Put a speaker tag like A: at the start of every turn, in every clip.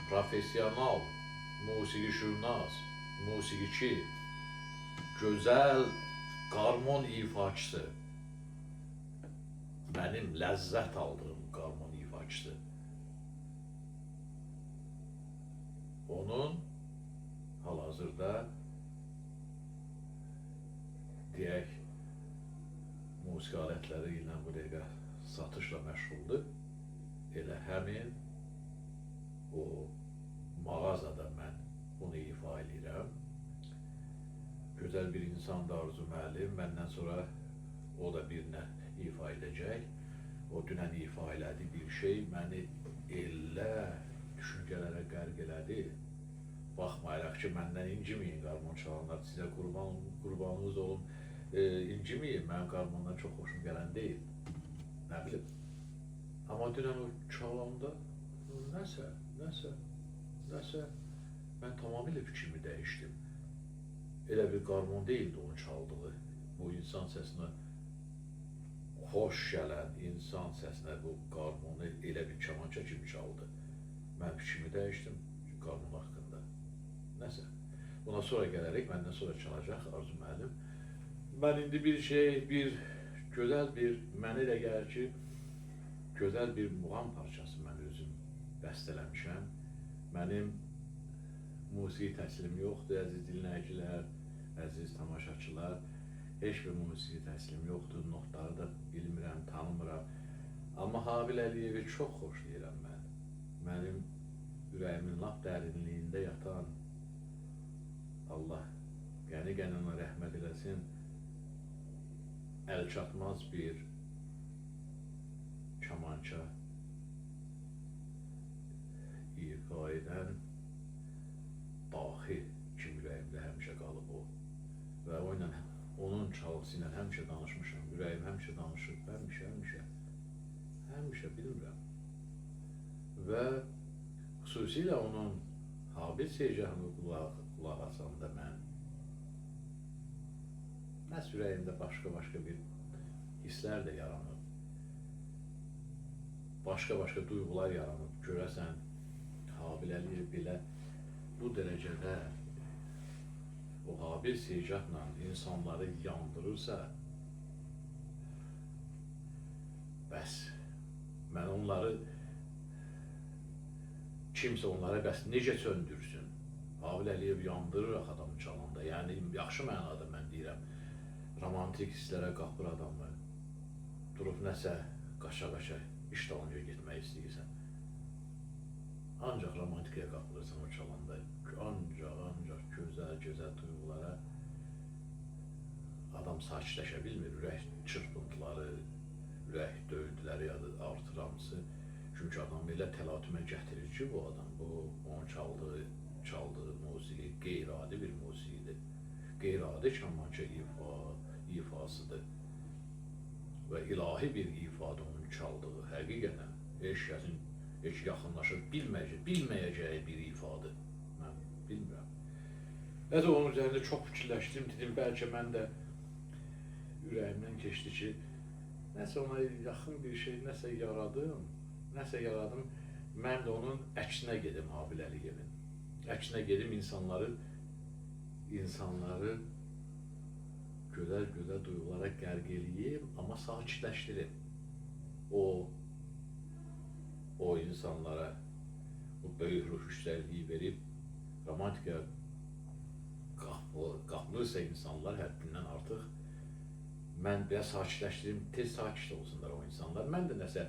A: profesional, musiqişünas, musiqiçi, gözəl qarmon ifaçısı, mənim ləzzət aldığım qarmon ifaçısı. Onun hal-hazırda deyək, musiqi alətləri ilə bu dəqiqə satışla məşğuldur. Elə həmin o mağazada mən bunu ifa edirəm. Gözəl bir insandır Arzu müəllim, məndən sonra o da birinə ifa edəcək. O dünən ifa elədi bir şey məni elə düşüncələrə qərq elədi. Baxmayaraq ki, məndən inciməyin qarmon çalanlar, sizə qurbanınız olum, inciməyin, mənim qarmondan çox xoşum gələn deyil, nə bilim. Amma dünən o çalanda nəsə, mən tamamilə fikrimi dəyişdim. Elə bir qarmon deyildi onun çaldığı, bu insan səsinə xoş gələn insan səsinə bu qarmonu elə bir kamança kimi çaldı. Mən fikrimi dəyişdim qarmon haqqında. Nəsə, buna sonra gələrək, məndən sonra çalacaq Arzu müəllim. Mən indi bir gözəl bir, mənə elə gəlir ki, gözəl bir muğam parçası mən özüm bəstələmişəm. Mənim musiqi təhsilim yoxdur, əziz dinləyicilər, əziz tamaşaçılar. Heç bir musiqi təhsilim yoxdur, notları da bilmirəm, tanımıram. Amma Habil Əliyevi çox xoşlayıram mən. Mənim ürəyimin lap dərinliyində yatan, Allah qəni-qəni ona rəhmət eləsin, əlçatmaz bir kamança ifa edən dahi kimi ürəyimdə həmişə qalıb o. Və onun çalğısı ilə həmişə danışmışam, ürəyim həmişə danışıb, həmişə bilmirəm. Və xüsusilə onun Habil Seycahını qulaq asanda mən nəsə ürəyimdə başqa bir hisslər də yaranıb, başqa duyğular yaranıb. Görəsən, Habil Əliyev belə bu dərəcədə o Habil Seycahla insanları yandırırsa, bəs mən onları, kimsə onları bəs necə söndürsün? Habil Əliyev yandırır adamı çalanda, yəni yaxşı mənada mən deyirəm, romantik hisslərə qapır adamı, durub nəsə qaça-qaça iş dalınca getmək istəyirsən. Ancaq romantikaya qapılırsan o çalanda, ancaq gözəl duyğulara adam sakitləşə bilmir, ürək çırpıntıları, ürək döyüntüləri artır hamısı. Çünki adam belə təlatümə gətirir ki, bu adam, onun çaldığı musiqi qeyri-adi bir musiqidir. Qeyri-adi kamança ifasıdır. Və ilahi bir ifadə onun çaldığı, həqiqətən heç kəsin heç yaxınlaşıb bilməyəcəyi bir ifadə. Mən bilmirəm. Nəsə onun üzərində çox fikirləşdim, dedim, bəlkə mən də ürəyimdən keçdi ki, nəsə ona yaxın bir şey, nəsə yaradım, mən də onun əksinə gedim Habil Əliyevin. Əksinə gedim insanları gözəl duyğulara qərq eləyim, amma sakitləşdirim. O insanlara bu böyük ruh üstəlliyi verib, romantikaya qapılırsa insanlar həddindən artıq, mən biraz sakitləşdirim, tez sakit olsunlar o insanlar. Mən də nəsə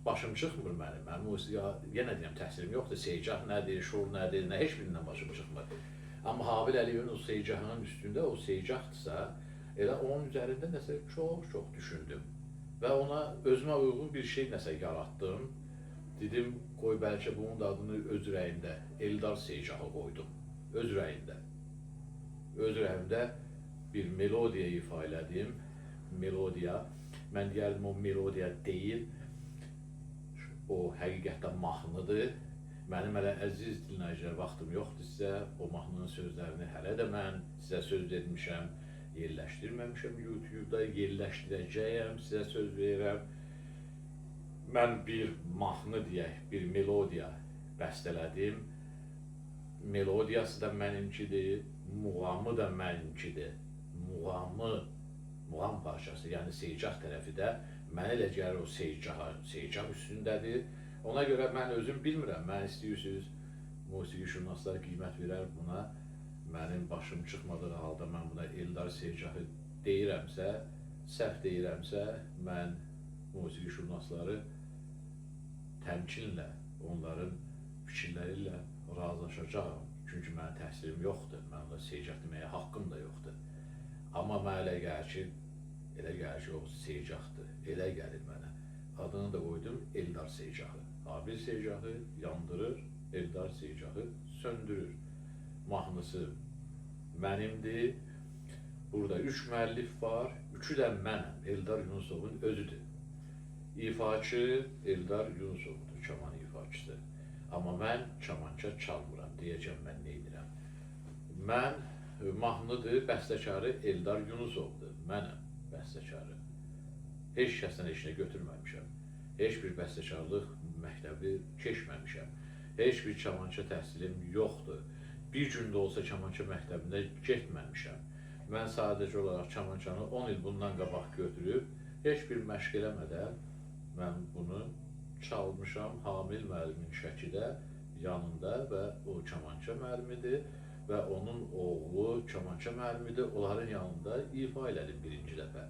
A: başım çıxmır mənim musiqiyə, yenə deyəm, təhsilim yoxdur, Seycah nədir, şur nədir, heç birindən başım çıxmır. Amma Habil Əliyevin o Seycahının üstündə, o Seycahdırsa, elə onun üzərində nəsə çox düşündüm. Və ona özümə uyğun bir şey nəsə yaratdım. Dedim, qoy bəlkə bunun da adını öz ürəyimdə, Eldar Seycahı qoydum, öz ürəyimdə. Öz ürəyimdə bir melodiya ifa elədim, mən deyərdim o melodiya deyil, o həqiqətən mahnıdır. Mənim hələ əziz dinləyicilər vaxtım yoxdur sizə, o mahnının sözlərini hələ də mən sizə söz vermişəm, yerləşdirməmişəm YouTube-da, yerləşdirəcəyəm, sizə söz verirəm. Mən bir mahnı deyək, bir melodiya bəstələdim melodiyası da mənimkidir, muğamı da mənimkidir. Muğam parçası, yəni Seycaq tərəfi də mənə elə gəlir o Seycaq üstündədir. Ona görə mən özüm bilmirəm, mən istəyirsiniz, musiqişünaslar qiymət verər buna. Mənim başım çıxmadığı halda mən buna Eldar Seycaqı deyirəmsə, səhv deyirəmsə, mən musiqişünasları təmkinlə, onların fikirləri ilə razılaşacağım. Çünki mənim təhsilim yoxdur, mən ona Seycaq deməyə haqqım da yoxdur. Amma mənə elə gəlir ki, o Seycaqdır, elə gəlir mənə. Adını da qoydum Eldar Seycaqı. Abil Seycaqı yandırır, Eldar Seycaqı söndürür. Mahnısı mənimdir. Burada 3 müəllif var, 3'ü də mənəm, Eldar Yunusovun özüdür. İfaçı Eldar Yunusovdur, kaman ifaçısı. Amma mən kamança çalmıram, deyəcəm mən nə edirəm. Mən mahnıdır, bəstəkarı Eldar Yunusovdur, mənəm bəstəkarı. Heç kəsdən heç nə götürməmişəm. Heç bir bəstəkarlıq məktəbi keçməmişəm. Heç bir kamança təhsilim yoxdur. Bir gün də olsa kamança məktəbində getməmişəm. Mən sadəcə olaraq kamançanı 10 il bundan qabaq götürüb, heç bir məşq eləmədən mən bunu çalmışam. Hamil müəllimin Şəkidə yanında və o kamança müəllimidir və onun oğlu kamança müəllimidir. Onların yanında ifa elədim birinci dəfə.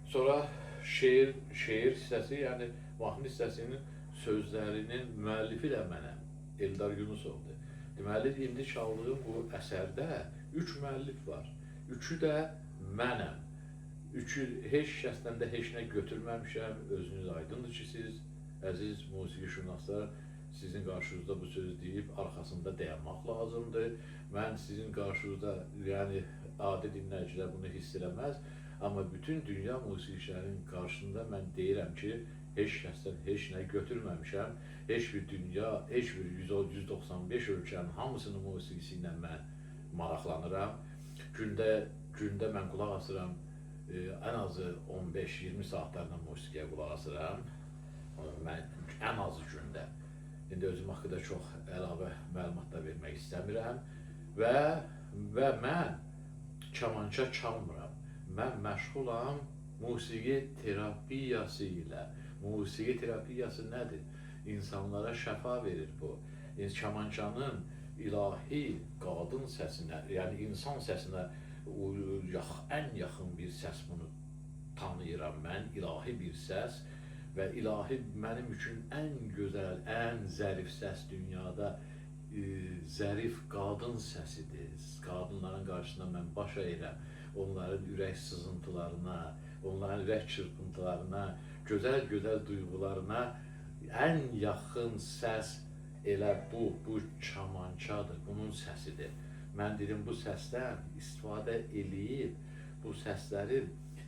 A: Sonra şeir hissəsi, yəni mahnı hissəsinin sözlərinin müəllifi də mənəm, Eldar Yunusovdur. Deməli, indi çaldığım bu əsərdə 3 müəllif var. 3'ü də mənəm. 3'ü heç kəsdən də heç nə götürməmişəm. Özünüz aydındır ki, siz, əziz musiqişünaslar, sizin qarşınızda bu sözü deyib, arxasında dayanmaq lazımdır. Mən sizin qarşınızda, yəni adi dinləyicilər bunu hiss eləməz, amma bütün dünya musiqiçilərinin qarşısında mən deyirəm ki, heç kəsdən heç nə götürməmişəm. Heç bir dünya, heç bir 195 ölkənin hamısının musiqisi ilə mən maraqlanıram. Gündə mən qulaq asıram, ən azı 15-20 saatlarla musiqiyə qulaq asıram. Mən ən azı gündə. İndi özüm haqqında çox əlavə məlumatlar vermək istəmirəm. Və mən kamança çalmıram. Mən məşğulam musiqi terapiyası ilə. Musiqi terapiyası nədir? İnsanlara şəfa verir bu. Kamançanın ilahi qadın səsinə, yəni insan səsinə ən yaxın bir səs, bunu tanıyıram mən, ilahi bir səs və ilahi mənim üçün ən gözəl, ən zərif səs dünyada zərif qadın səsidir. Qadınların qarşısında mən baş əyirəm, onların ürək sızıntılarına, onların ürək çırpıntılarına, gözəl duyğularına ən yaxın səs elə bu kamançadır, bunun səsidir. Mən dedim, bu səsdən istifadə eləyib, bu səsləri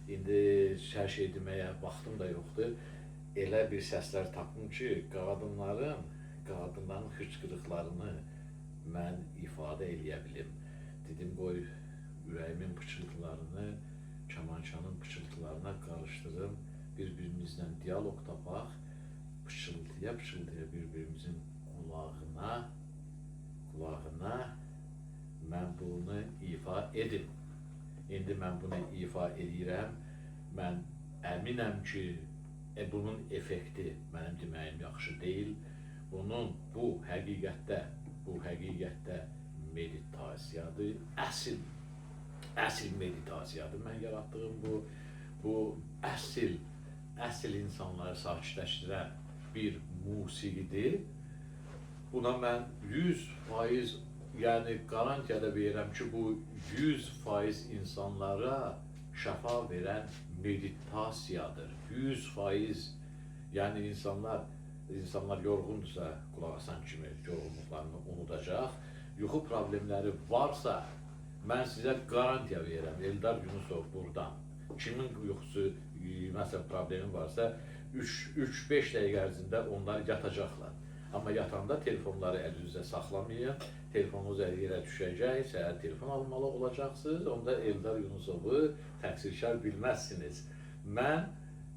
A: indi şərh etməyə vaxtım da yoxdur. Elə bir səslər tapdım ki, qadınların xıçqırıqlarını mən ifadə eləyə bilim. Dedim, qoy ürəyimin pıçıltılarını kamançanın pıçıltılarına qarışdırım, bir-birimizlə diyalog tapaq, pıçıltıya bir-birimizin qulağına mən bunu ifa edim. İndi mən bunu ifa edirəm. Mən əminəm ki, bunun effekti mənim deməyim yaxşı deyil. Bu həqiqətdə meditasiyadır, əsl meditasiyadır. Mən yaratdığım bu əsl insanları sakitləşdirən bir musiqidir. Buna mən 100%, yəni garantiya da verirəm ki, bu 100% insanlara şəfa verən meditasiyadır. 100%, yəni insanlar yorğundursa, qulaq asan kimi yorğunluqlarını unudacaq. Yuxu problemləri varsa, mən sizə garantiya verirəm, Eldar Yunusov buradan. Kimin yuxusu, məsələn, problemi varsa, 3-5 dəqiqə ərzində onlar yatacaqlar. Amma yatanda telefonları əlinizdə saxlamayın, telefonunuz yerə düşəcək, səhər telefon almalı olacaqsınız, onda Eldar Yunusovu təqsirkar bilməzsiniz. Mən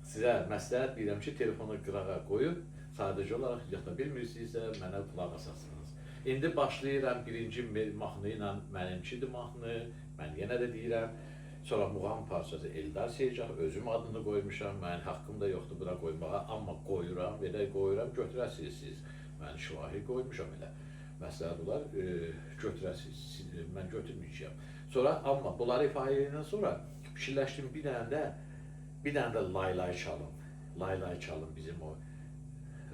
A: sizə məsləhət deyirəm ki, telefonu qırağa qoyub, sadəcə olaraq yata bilmirsinizsə, mənə qulaq asasınız. İndi başlayıram birinci mahnı ilə mənimkidir mahnı, mən yenə də deyirəm. Sonra muğam parçası Eldar Seycah, özüm adını qoymuşam, mənim haqqım da yoxdur buna qoymağa, amma qoyuram, belə qoyuram, götürəsiniz siz. Mən şifahi qoymuşam elə. Məsləhət olar, götürəsiniz, mən götürməyəcəyəm. Sonra, amma bunları ifadə edəndən sonra fikirləşdim bir dənə də laylay çalım. Laylay çalım bizim o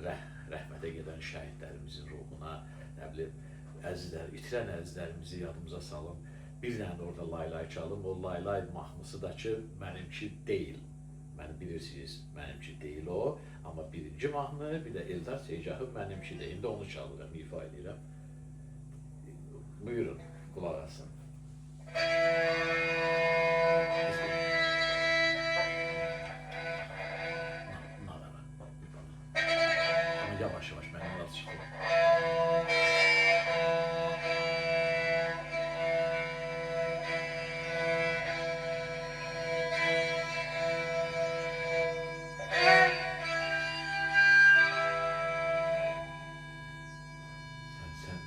A: rəhmətə gedən şəhidlərimizin ruhuna, nə bilim, itirən əzizlərimizi yadımıza salım. Bir dənə də orada laylay çalım. O laylay mahnısı da ki, mənimki deyil. Məni bilirsiniz, mənimki deyil o. Amma birinci mahnı, bir də Eldar Seycahı mənimkidir. İndi onu çalıram, ifa edirəm. Buyurun, qulaq asın. Ama yavaş yavaş ben biraz çıkıyorum. Sen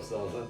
A: Çox sağ olun.